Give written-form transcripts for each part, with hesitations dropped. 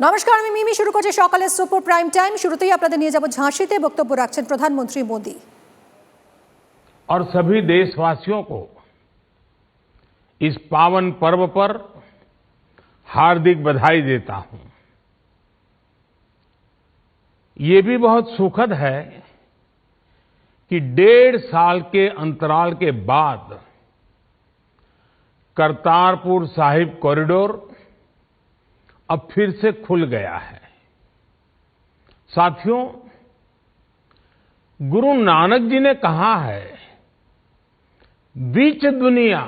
নমস্কার, আমি মিমি। শুরু করছি সকালের সুপার প্রাইম টাইম। শুরুতেই আপনাদের নিয়ে যাব ঝাঁসিতে। বক্তব্য রাখছেন প্রধানমন্ত্রী মোदी। और सभी देशवासियों को इस पावन पर्व पर हार्दिक बधाई देता हूं। ये भी बहुत सुखद है कि 1.5 साल के अंतराल के बाद करतारपुर साहिब कॉरिडोर अब फिर से खुल गया है। साथियों, गुरु नानक जी ने कहा है, बीच दुनिया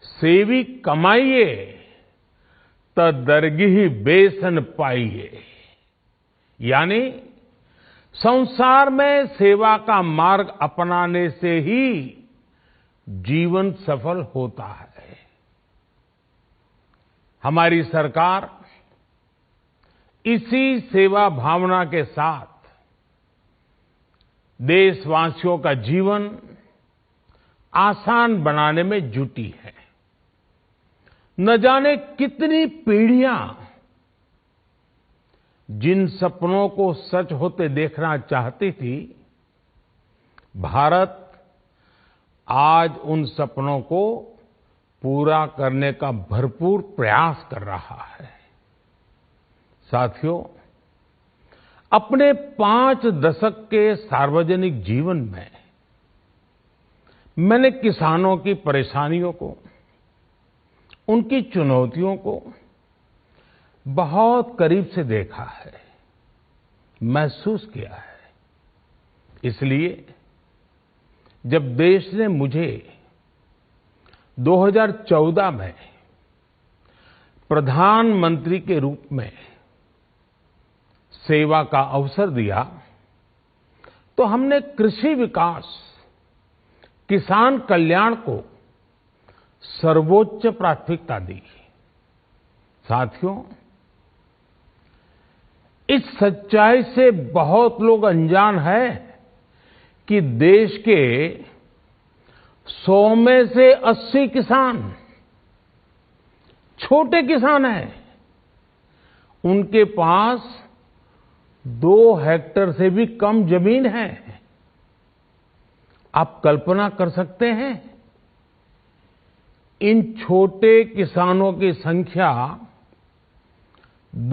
सेवी कमाइए त दरगिही बेसन पाइए। यानी संसार में सेवा का मार्ग अपनाने से ही जीवन सफल होता है। हमारी सरकार इसी सेवा भावना के साथ देशवासियों का जीवन आसान बनाने में जुटी है। न जाने कितनी पीढ़ियां जिन सपनों को सच होते देखना चाहती थी, भारत आज उन सपनों को पूरा करने का भरपूर प्रयास कर रहा है। साथियों, अपने 5 दशक के सार्वजनिक जीवन में मैंने किसानों की परेशानियों को, उनकी चुनौतियों को बहुत करीब से देखा है, महसूस किया है। इसलिए जब देश ने मुझे 2014 में प्रधानमंत्री के रूप में सेवा का अवसर दिया, तो हमने कृषि विकास, किसान कल्याण को सर्वोच्च प्राथमिकता दी। साथियों, इस सच्चाई से बहुत लोग अनजान हैं कि देश के 100 में से 80 किसान छोटे किसान हैं। उनके पास 2 हेक्टेयर से भी कम जमीन है। आप कल्पना कर सकते हैं, इन छोटे किसानों की संख्या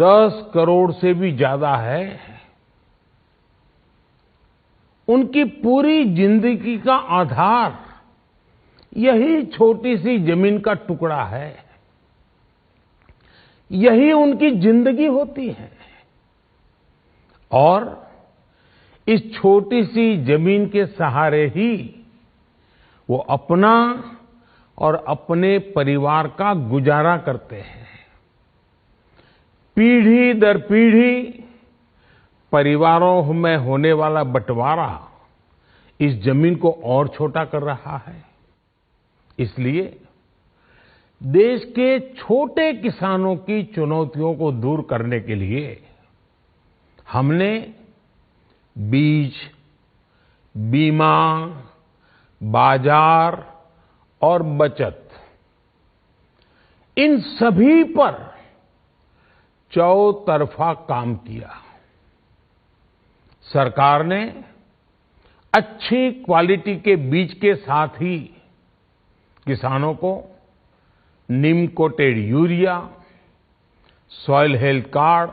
10 करोड़ से भी ज्यादा है। उनकी पूरी जिंदगी का आधार यही छोटी सी जमीन का टुकड़ा है। यही उनकी जिंदगी होती है। और इस छोटी सी जमीन के सहारे ही वो अपना और अपने परिवार का गुजारा करते हैं। पीढ़ी दर पीढ़ी परिवारों में होने वाला बंटवारा इस जमीन को और छोटा कर रहा है। इसलिए देश के छोटे किसानों की चुनौतियों को दूर करने के लिए हमने बीज, बीमा, बाजार और बचत, इन सभी पर चौतरफा काम किया। सरकार ने अच्छी क्वालिटी के बीज के साथ ही किसानों को neem coated urea, soil health card,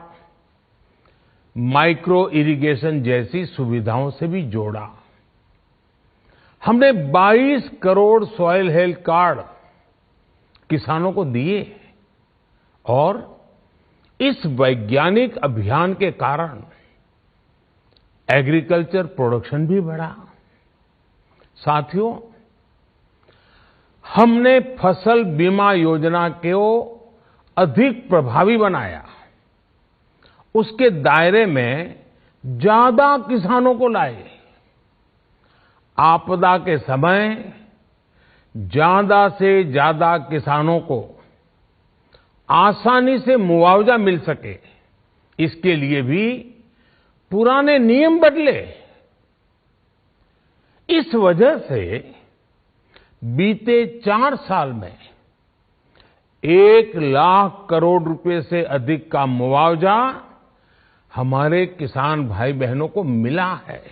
micro irrigation जैसी सुविधाओं से भी जोड़ा। हमने 22 करोड़ सॉइल हेल्थ कार्ड किसानों को दिए और इस वैज्ञानिक अभियान के कारण एग्रीकल्चर प्रोडक्शन भी बढ़ा। साथियों, हमने फसल बीमा योजना को अधिक प्रभावी बनाया। उसके दायरे में ज्यादा किसानों को लाए। आपदा के समय ज्यादा से ज्यादा किसानों को आसानी से मुआवजा मिल सके, इसके लिए भी पुराने नियम बदले। इस वजह से बीते 4 साल में 1,00,000 करोड़ रुपए से अधिक का मुआवजा हमारे किसान भाई बहनों को मिला है।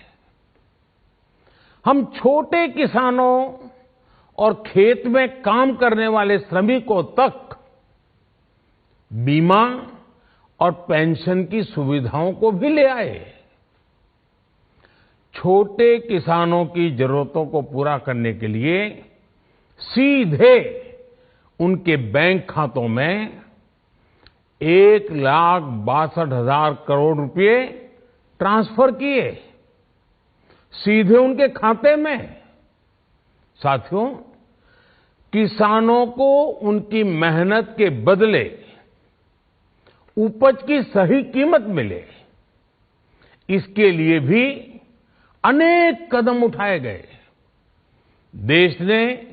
हम छोटे किसानों और खेत में काम करने वाले श्रमिकों तक बीमा और पेंशन की सुविधाओं को भी ले आए। छोटे किसानों की जरूरतों को पूरा करने के लिए सीधे उनके बैंक खातों में 1,62,000 करोड़ रुपए ट्रांसफर किए, सीधे उनके खाते में। साथियों, किसानों को उनकी मेहनत के बदले उपज की सही कीमत मिले, इसके लिए भी अनेक कदम उठाए गए। देश ने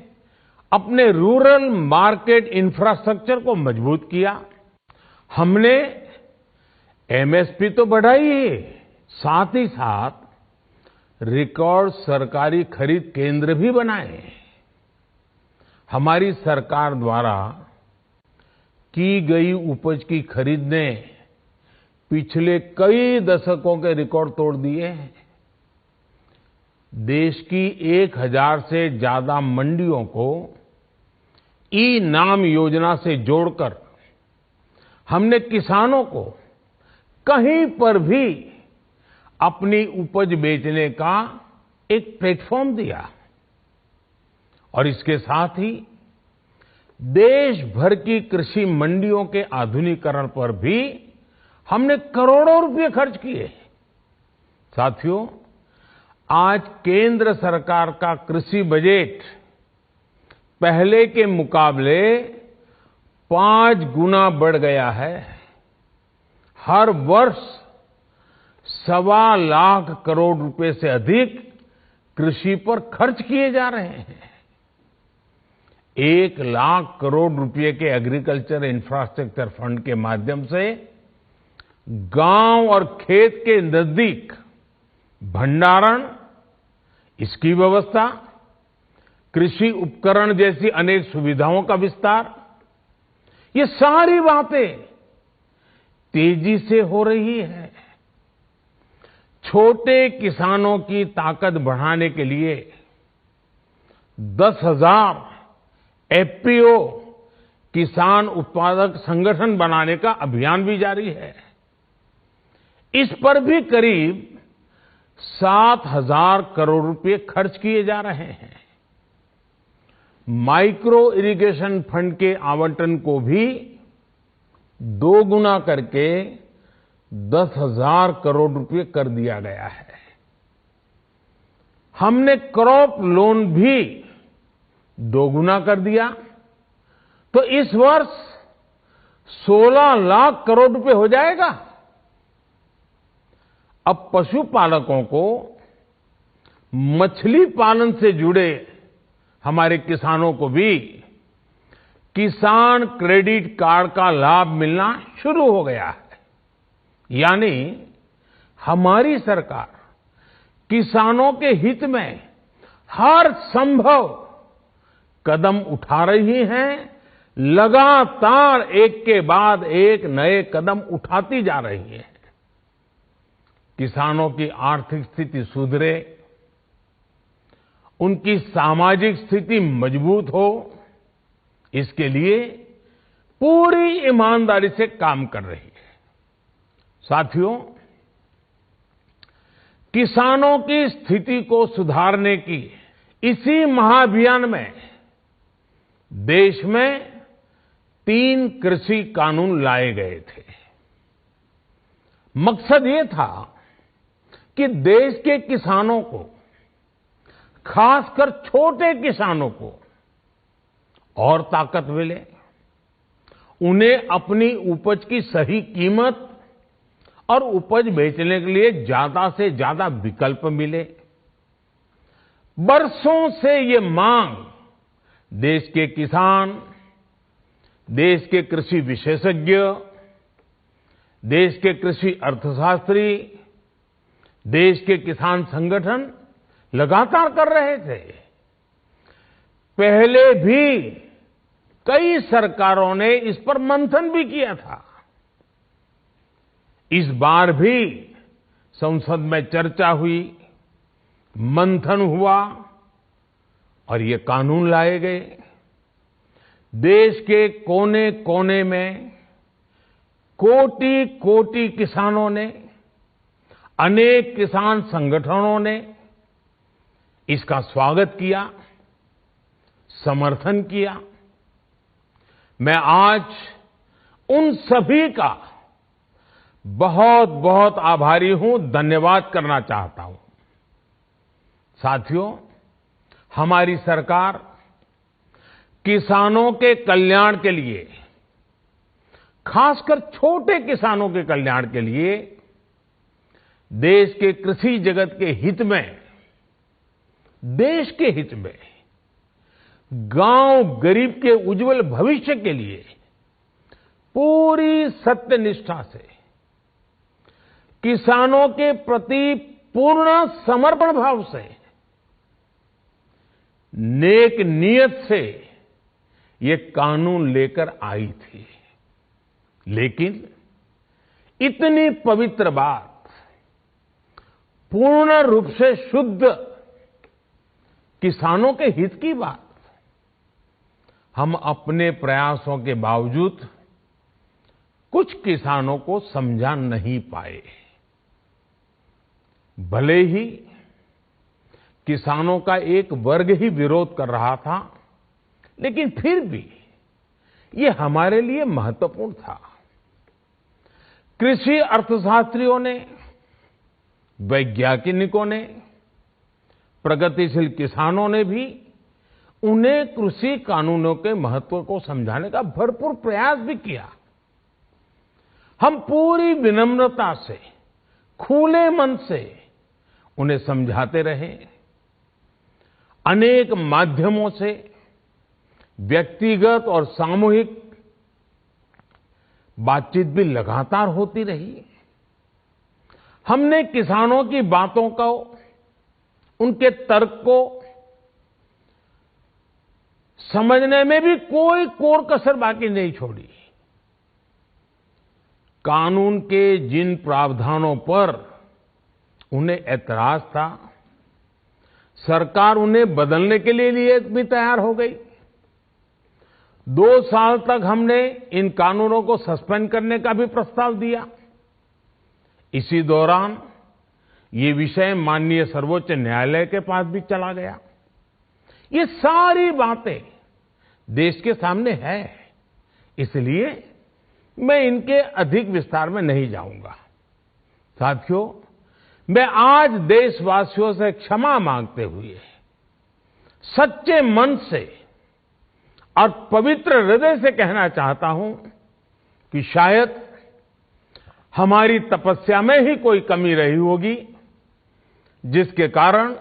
अपने रूरल मार्केट इंफ्रास्ट्रक्चर को मजबूत किया। हमने एमएसपी तो बढ़ाई है, साथ ही साथ रिकॉर्ड सरकारी खरीद केंद्र भी बनाए। हमारी सरकार द्वारा की गई उपज की खरीद ने पिछले कई दशकों के रिकॉर्ड तोड़ दिए हैं। देश की 1,000 से ज्यादा मंडियों को ई-नाम योजना से जोड़कर हमने किसानों को कहीं पर भी अपनी उपज बेचने का एक प्लेटफॉर्म दिया। और इसके साथ ही देश भर की कृषि मंडियों के आधुनिकीकरण पर भी हमने करोड़ों रुपए खर्च किए। साथियों, आज केंद्र सरकार का कृषि बजट पहले के मुकाबले 5 गुना बढ़ गया है। हर वर्ष 1,25,00,000 करोड़ रुपए से अधिक कृषि पर खर्च किए जा रहे हैं। 1,00,000 करोड़ रुपए के एग्रीकल्चर इंफ्रास्ट्रक्चर फंड के माध्यम से गांव और खेत के नजदीक भंडारण, इसकी व्यवस्था, कृषि उपकरण जैसी अनेक सुविधाओं का विस्तार, ये सारी बातें तेजी से हो रही है। छोटे किसानों की ताकत बढ़ाने के लिए 10,000 एफपीओ किसान उत्पादक संगठन बनाने का अभियान भी जारी है। इस पर भी करीब 7,000 करोड़ रुपए खर्च किए जा रहे हैं। माइक्रो इरिगेशन फंड के आवंटन को भी 2 गुना करके 10,000 करोड़ रुपए कर दिया गया है। हमने क्रॉप लोन भी 2 गुना कर दिया, तो इस वर्ष 16 लाख करोड़ रुपए हो जाएगा। अब पशुपालकों को मछली पालन से जुड़े हमारे किसानों को भी किसान क्रेडिट कार्ड का लाभ मिलना शुरू हो गया है। यानी हमारी सरकार किसानों के हित में हर संभव कदम उठा रही है, लगातार एक के बाद एक नए कदम उठाती जा रही है। किसानों की आर्थिक स्थिति सुधरे, उनकी सामाजिक स्थिति मजबूत हो, इसके लिए पूरी ईमानदारी से काम कर रही है। साथियों, किसानों की स्थिति को सुधारने की इसी महाअभियान में देश में 3 कृषि कानून लाए गए थे। मकसद ये था कि देश के किसानों को, खासकर छोटे किसानों को और ताकत मिले, उन्हें अपनी उपज की सही कीमत और उपज बेचने के लिए ज्यादा से ज्यादा विकल्प मिले। बरसों से ये मांग देश के किसान, देश के कृषि विशेषज्ञ, देश के कृषि अर्थशास्त्री, देश के किसान संगठन लगातार कर रहे थे। पहले भी कई सरकारों ने इस पर मंथन भी किया था। इस बार भी संसद में चर्चा हुई, मंथन हुआ और ये कानून लाए गए। देश के कोने कोने में कोटि-कोटि किसानों ने, अनेक किसान संगठनों ने इसका स्वागत किया, समर्थन किया। मैं आज उन सभी का बहुत बहुत आभारी हूं, धन्यवाद करना चाहता हूं। साथियों, हमारी सरकार किसानों के कल्याण के लिए, खासकर छोटे किसानों के कल्याण के लिए, देश के कृषि जगत के हित में, देश के हित में, गांव गरीब के उज्जवल भविष्य के लिए पूरी सत्यनिष्ठा से, किसानों के प्रति पूर्ण समर्पण भाव से, नेक नियत से ये कानून लेकर आई थी। लेकिन इतनी पवित्र बात, पूर्ण रूप से शुद्ध किसानों के हित की बात, हम अपने प्रयासों के बावजूद कुछ किसानों को समझा नहीं पाए। भले ही किसानों का एक वर्ग ही विरोध कर रहा था, लेकिन फिर भी ये हमारे लिए महत्वपूर्ण था। कृषि अर्थशास्त्रियों ने, वैज्ञानिकों ने, प्रगतिशील किसानों ने भी उन्हें कृषि कानूनों के महत्व को समझाने का भरपूर प्रयास भी किया। हम पूरी विनम्रता से, खुले मन से उन्हें समझाते रहे। अनेक माध्यमों से व्यक्तिगत और सामूहिक बातचीत भी लगातार होती रही। हमने किसानों की बातों को, उनके तर्क को समझने में भी कोई कोर कसर बाकी नहीं छोड़ी। कानून के जिन प्रावधानों पर उन्हें ऐतराज था, सरकार उन्हें बदलने के लिए भी तैयार हो गई। 2 साल तक हमने इन कानूनों को सस्पेंड करने का भी प्रस्ताव दिया। इसी दौरान ये विषय माननीय सर्वोच्च न्यायालय के पास भी चला गया। ये सारी बातें देश के सामने है, इसलिए मैं इनके अधिक विस्तार में नहीं जाऊंगा। साथियों, मैं आज देशवासियों से क्षमा मांगते हुए सच्चे मन से और पवित्र हृदय से कहना चाहता हूं कि शायद हमारी तपस्या में ही कोई कमी रही होगी, जिसके कारण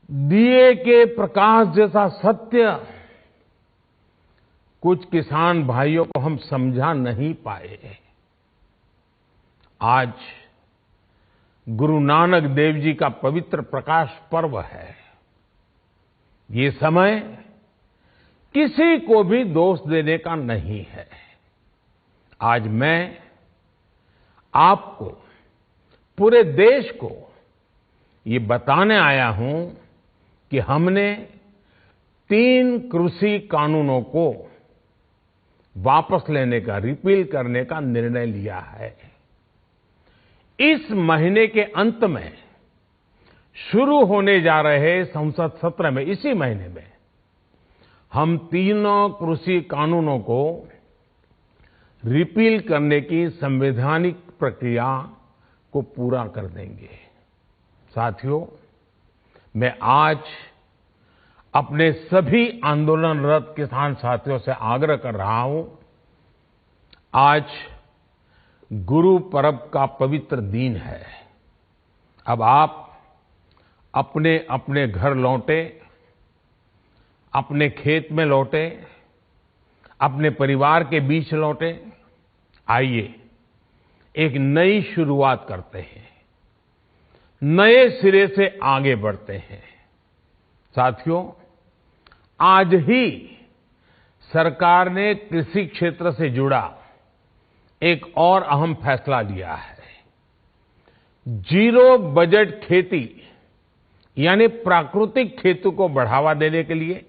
दिए के प्रकाश जैसा सत्य कुछ किसान भाइयों को हम समझा नहीं पाए। आज गुरु नानक देव जी का पवित्र प्रकाश पर्व है। ये समय किसी को भी दोष देने का नहीं है। आज मैं आपको, पूरे देश को ये बताने आया हूं कि हमने 3 कृषि कानूनों को वापस लेने का, रिपील करने का निर्णय लिया है। इस महीने के अंत में शुरू होने जा रहे संसद सत्र में, इसी महीने में, हम तीनों कृषि कानूनों को रिपील करने की संवैधानिक प्रक्रिया को पूरा कर देंगे। साथियों, मैं आज अपने सभी आंदोलनरत किसान साथियों से आग्रह कर रहा हूं, आज गुरु पर्व का पवित्र दिन है। अब आप अपने अपने घर लौटे, अपने खेत में लौटे, अपने परिवार के बीच लौटे। आइए एक नई शुरुआत करते हैं, नए सिरे से आगे बढ़ते हैं। साथियों, आज ही सरकार ने कृषि क्षेत्र से जुड़ा एक और अहम फैसला लिया है। जीरो बजट खेती यानी प्राकृतिक खेती को बढ़ावा देने के लिए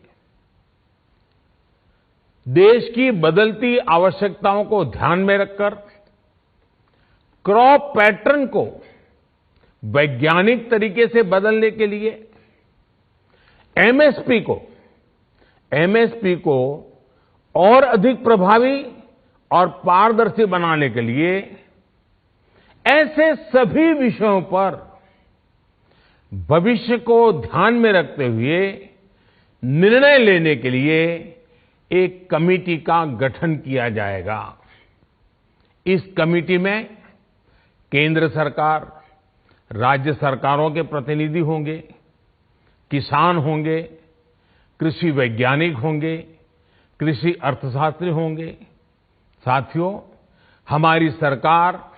देश की बदलती आवश्यकताओं को ध्यान में रखकर क्रॉप पैटर्न को वैज्ञानिक तरीके से बदलने के लिए एमएसपी को और अधिक प्रभावी और पारदर्शी बनाने के लिए ऐसे सभी विषयों पर भविष्य को ध्यान में रखते हुए निर्णय लेने के लिए एक कमेटी का गठन किया जाएगा। इस कमेटी में केंद्र सरकार, राज्य सरकारों के प्रतिनिधि होंगे, किसान होंगे, कृषि वैज्ञानिक होंगे, कृषि अर्थशास्त्री होंगे। साथियों, हमारी सरकार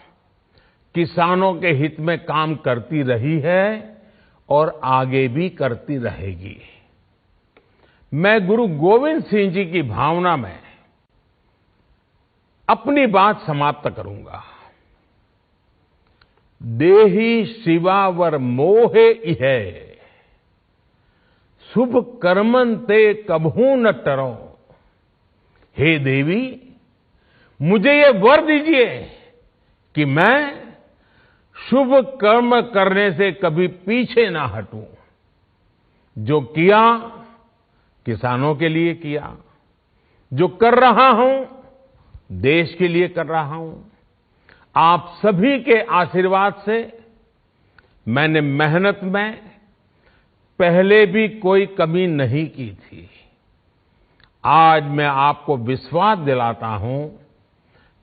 किसानों के हित में काम करती रही है और आगे भी करती रहेगी। मैं गुरु गोविंद सिंह जी की भावना में अपनी बात समाप्त करूंगा। देहि शिवावर मोहे इहे, शुभ कर्मन ते कबहू न टरो। हे देवी, मुझे ये वर दीजिए कि मैं शुभ कर्म करने से कभी पीछे ना हटूं। जो किया किसानों के लिए किया, जो कर रहा हूं देश के लिए कर रहा हूं। आप सभी के आशीर्वाद से मैंने मेहनत में पहले भी कोई कमी नहीं की थी। आज मैं आपको विश्वास दिलाता हूं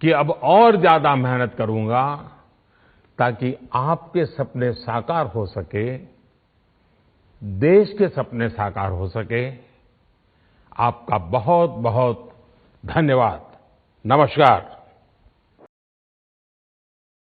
कि अब और ज्यादा मेहनत करूंगा ताकि आपके सपने साकार हो सके, देश के सपने साकार हो सके। आपका बहुत बहुत धन्यवाद। नमस्कार।